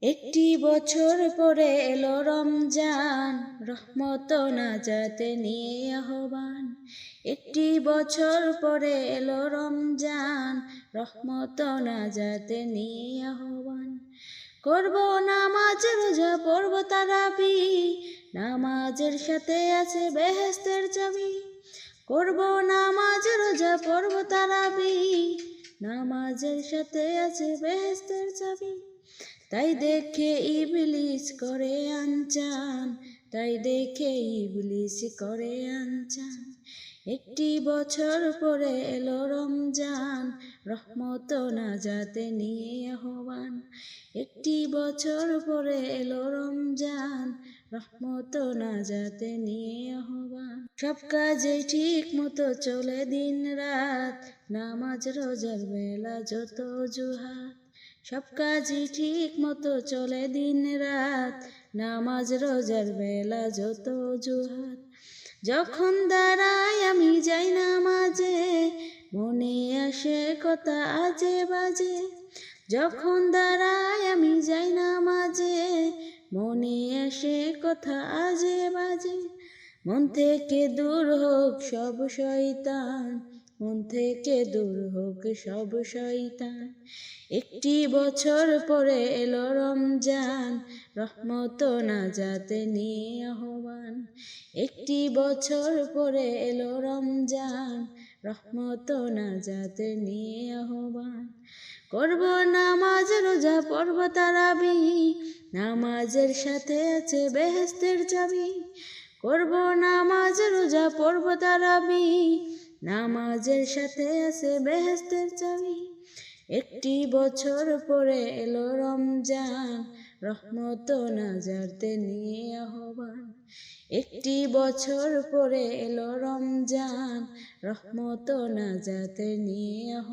একটি বছর পরে এলো রমজান, রহমত নাজাতে নিয়ে আহ্বান। একটি বছর পরে এলো রমজান, রহমত নাজাতে নিয়ে আহ্বান। করব নামাজ রোজা পড়ব তারাবি, নামাজের সাথে আছে বেহেশতের চাবি। করব নামাজ রোজা পড়ব তারাবি, নামাজের সাথে আছে বেহেশতের চাবি। তাই দেখে ইবলিস করে আনচান, তাই দেখে ইবলিস করে আনচান। একটি বছর পরে এলো রমজান, রহমত নাজাতে নিয়ে আহ্বান। একটি বছর পরে এলো রমজান, রহমত নাজাতে নিয়ে আহ্বান। সব কাজে ঠিক মতো চলে দিন রাত, নামাজ রোজার বেলা যত অজুহাত। সব কাজই ঠিক মতো চলে দিন রাত, নামাজ রোজার বেলা যত অজুহাত। যখন দাঁড়াই আমি যাই নামাজে, মনে আসে কথা আজে বাজে। যখন দাঁড়াই আমি যাই নামাজে, মনে আসে কথা আজে বাজে। মন থেকে দূর হোক সব শয়তান, মন থেকে দূর হোক সব শয়তান। একটি বছর পরে এলো রমজান, রহমত নাজাতে নিয়ে আহ্বান। একটি বছর পরে এলো রমজান, রহমত নাজাতে নিয়ে আহ্বান। করব নামাজ রোজা পড়ব তারাবি, নামাজের সাথে আছে বেহেশতের চাবি। করব নামাজ রোজা পড়ব তারাবি, নামাজের সাথে আছে বেহেশতের চাবি। একটি বছর পরে এলো রমজান, রহমত নাজাতে নিয়ে আহ্বান। একটি বছর পরে এলো রমজান, রহমত নাজাতে নিয়ে আহ্বান।